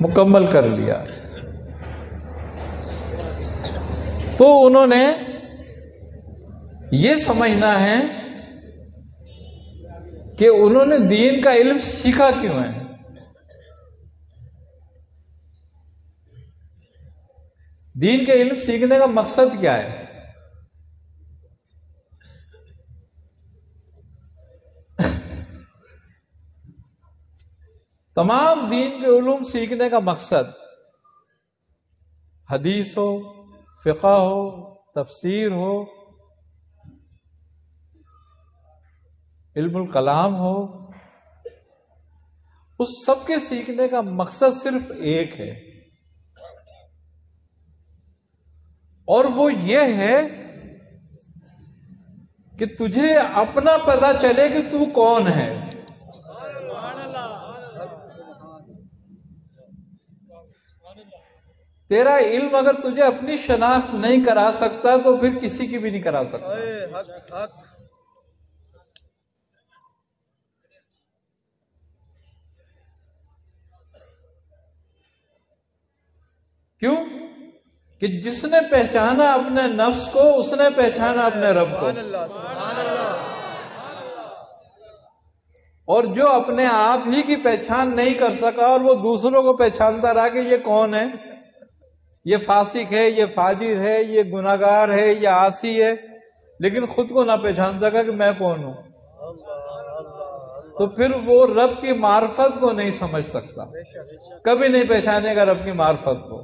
مکمل کر لیا. تو انہوں نے یہ سمجھنا ہے کہ انہوں نے دین کا علم سیکھا کیوں ہے. دین کے علم سیکھنے کا مقصد کیا ہے؟ تمام دین کے علوم سیکھنے کا مقصد حدیث ہو، فقہ ہو، تفسیر ہو، علم الکلام ہو، اس سب کے سیکھنے کا مقصد صرف ایک ہے، اور وہ یہ ہے کہ تجھے اپنا پتہ چلے کہ تو کون ہے. تیرا علم اگر تجھے اپنی شناخت نہیں کرا سکتا تو پھر کسی کی بھی نہیں کرا سکتا. کیوں کہ جس نے پہچانا اپنے نفس کو اس نے پہچانا اپنے رب کو، اور جو اپنے آپ ہی کی پہچان نہیں کر سکا اور وہ دوسروں کو پہچانتا رہا کہ یہ کون ہے، یہ فاسق ہے، یہ فاجر ہے، یہ گناہگار ہے، یہ عاصی ہے، لیکن خود کو نہ پہچان سکا کہ میں کون ہوں، تو پھر وہ رب کی معرفت کو نہیں سمجھ سکتا، کبھی نہیں پہچانے گا رب کی معرفت کو.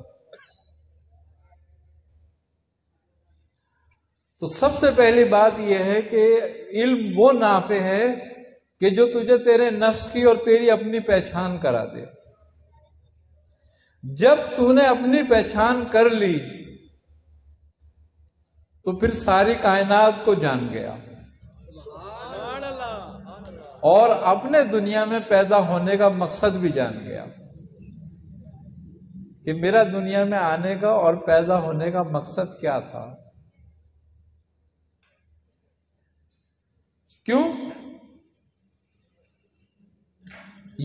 تو سب سے پہلی بات یہ ہے کہ علم وہ نافع ہے کہ جو تجھے تیرے نفس کی اور تیری اپنی پہچان کرا دے. جب تو نے اپنی پہچان کر لی تو پھر ساری کائنات کو جان گیا اور اپنے دنیا میں پیدا ہونے کا مقصد بھی جان گیا کہ میرا دنیا میں آنے کا اور پیدا ہونے کا مقصد کیا تھا. کیوں؟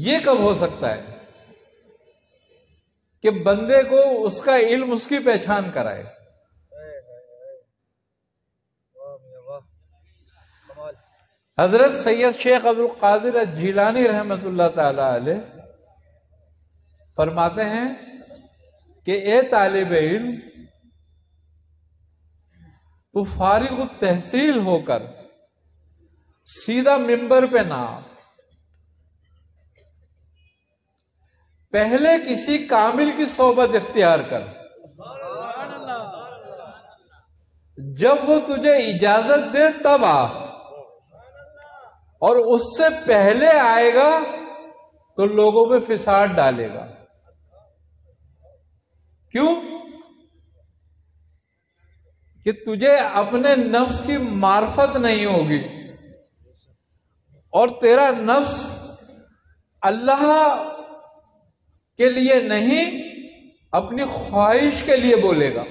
یہ کب ہو سکتا ہے کہ بندے کو اس کا علم اس کی پہچان کرائے. حضرت سید شیخ عبد القادر الجیلانی رحمۃ اللہ تعالی علیہ فرماتے ہیں کہ اے طالب علم، تو فارغ التحصیل ہو کر سیدھا منبر پہ نہ آ، پہلے کسی کامل کی صحبت اختیار کر. جب وہ تجھے اجازت دے تب آ، اور اس سے پہلے آئے گا تو لوگوں پہ فساد ڈالے گا. کیوں؟ کہ تجھے اپنے نفس کی معرفت نہیں ہوگی، اور تیرا نفس اللہ کے لیے نہیں اپنی خواہش کے لیے بولے گا.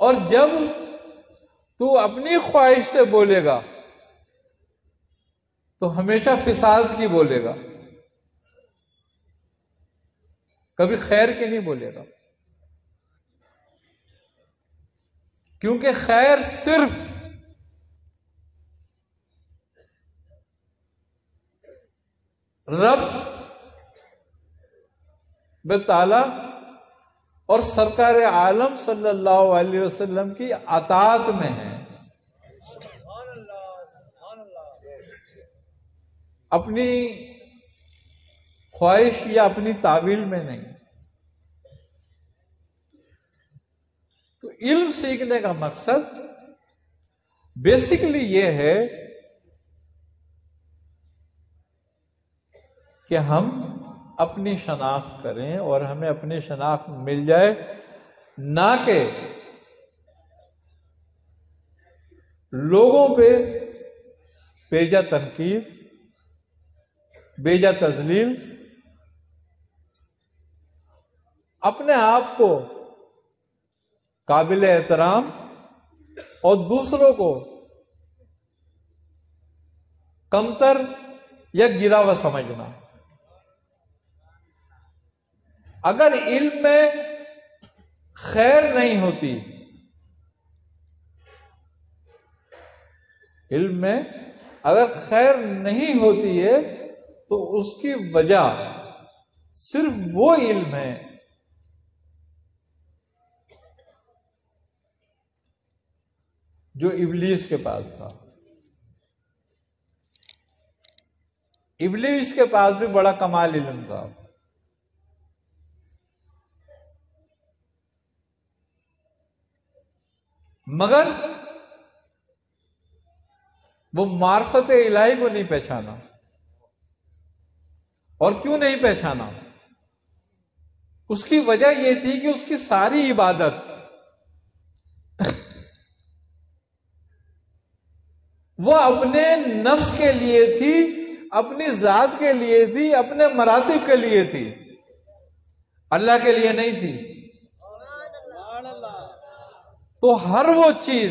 اور جب تو اپنی خواہش سے بولے گا تو ہمیشہ فساد کی بولے گا، کبھی خیر کی نہیں بولے گا. کیونکہ خیر صرف رب تعالی اور سرکار عالم صلی اللہ علیہ وسلم کی اطاعت میں ہے، اپنی خواہش یا اپنی تعویل میں نہیں. تو علم سیکھنے کا مقصد بیسیکلی یہ ہے کہ ہم اپنی شناخت کریں اور ہمیں اپنی شناخت مل جائے، نہ کہ لوگوں پہ بیجا تنقید، بیجا تذلیل، اپنے آپ کو قابل احترام اور دوسروں کو کمتر یا گرا ہوا سمجھنا. اگر علم میں خیر نہیں ہوتی، علم میں اگر خیر نہیں ہوتی ہے تو اس کی وجہ صرف وہ علم ہے جو ابلیس کے پاس تھا. ابلیس کے پاس بھی بڑا کمال علم تھا، مگر وہ معرفت الہی کو نہیں پہچانا. اور کیوں نہیں پہچانا؟ اس کی وجہ یہ تھی کہ اس کی ساری عبادت وہ اپنے نفس کے لیے تھی، اپنی ذات کے لیے تھی، اپنے مراتب کے لیے تھی، اللہ کے لیے نہیں تھی. تو ہر وہ چیز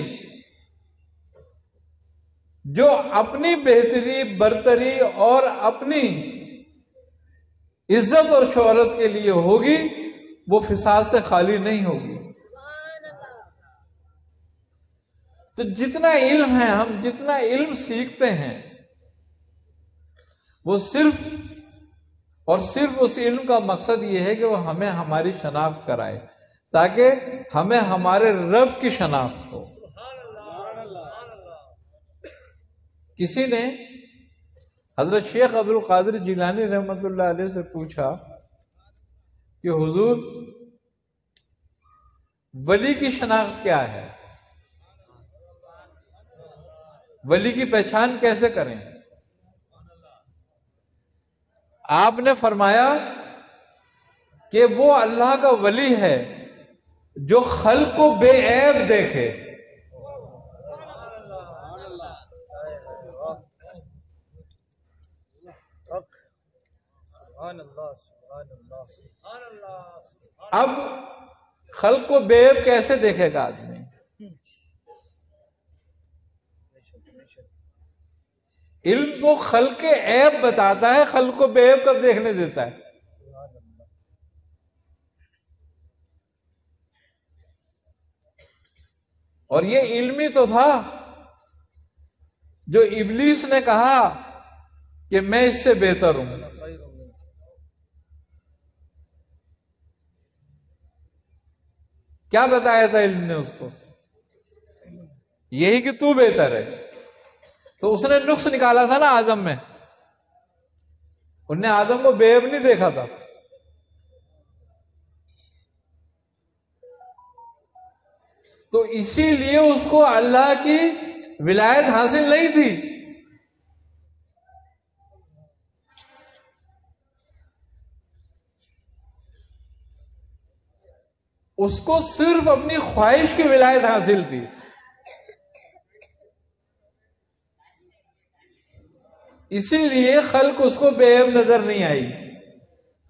جو اپنی بہتری، برتری اور اپنی عزت اور شہرت کے لیے ہوگی، وہ فساد سے خالی نہیں ہوگی. تو جتنا علم ہے، ہم جتنا علم سیکھتے ہیں، وہ صرف اور صرف اس علم کا مقصد یہ ہے کہ وہ ہمیں ہماری شناخت کرائے، تاکہ ہمیں ہمارے رب کی شناخت ہو. کسی نے حضرت شیخ عبد القادر جیلانی رحمۃ اللہ علیہ سے پوچھا کہ حضور، ولی کی شناخت کیا ہے؟ ولی کی پہچان کیسے کریں؟ آپ نے فرمایا کہ وہ اللہ کا ولی ہے جو خلق کو بے عیب دیکھے. اب خلق کو بے عیب کیسے دیکھے گا آدمی؟ علم تو خلق کے عیب بتاتا ہے، خلق کو بے عیب کب دیکھنے دیتا ہے؟ اور یہ علمی تو تھا جو ابلیس نے کہا کہ میں اس سے بہتر ہوں. کیا بتایا تھا علم نے اس کو؟ یہی کہ تو بہتر ہے. تو اس نے نقص نکالا تھا نا آدم میں. انہیں آدم کو بے عیب نہیں دیکھا تھا. تو اسی لیے اس کو اللہ کی ولایت حاصل نہیں تھی. اس کو صرف اپنی خواہش کی ولایت حاصل تھی. اسی لیے خلق اس کو بے عیب نظر نہیں آئی،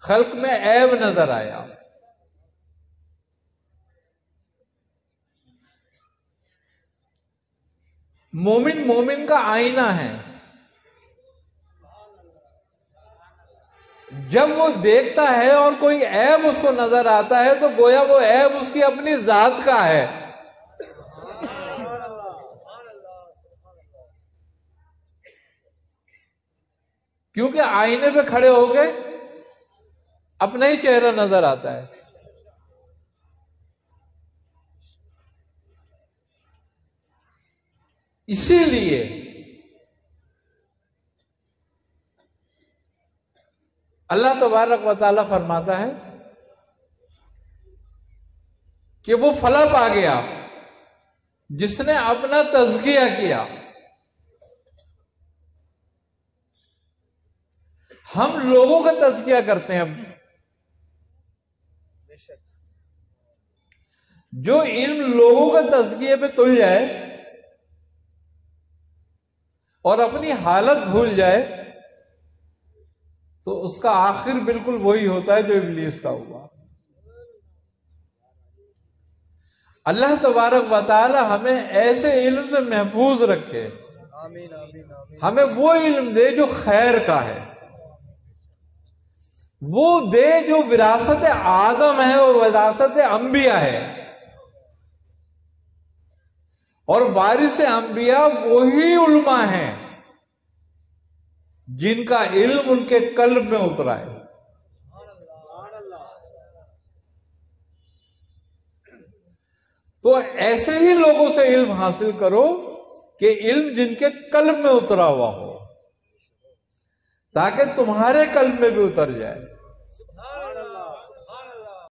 خلق میں عیب نظر آیا. مومن کا آئینہ ہے. جب وہ دیکھتا ہے اور کوئی عیب اس کو نظر آتا ہے تو گویا وہ عیب اس کی اپنی ذات کا ہے. کیونکہ آئینے پہ کھڑے ہو کے اپنا ہی چہرہ نظر آتا ہے. اسی لیے اللہ تبارک و تعالیٰ فرماتا ہے کہ وہ فلاح پا گیا جس نے اپنا تزکیہ کیا. ہم لوگوں کا تزکیہ کرتے ہیں. جو علم لوگوں کا تزکیے پہ تل جائے اور اپنی حالت بھول جائے تو اس کا آخر بالکل وہی ہوتا ہے جو ابلیس کا ہوا. اللہ تبارک و تعالی ہمیں ایسے علم سے محفوظ رکھے ہمیں وہ علم دے جو خیر کا ہے، وہ دے جو وراثت آدم ہے اور وراثت انبیاء ہے، اور وارث انبیاء وہی علماء ہیں جن کا علم ان کے قلب میں اترا ہے۔ تو ایسے ہی لوگوں سے علم حاصل کرو کہ علم جن کے قلب میں اترا ہوا ہو، تاکہ تمہارے قلب میں بھی اتر جائے۔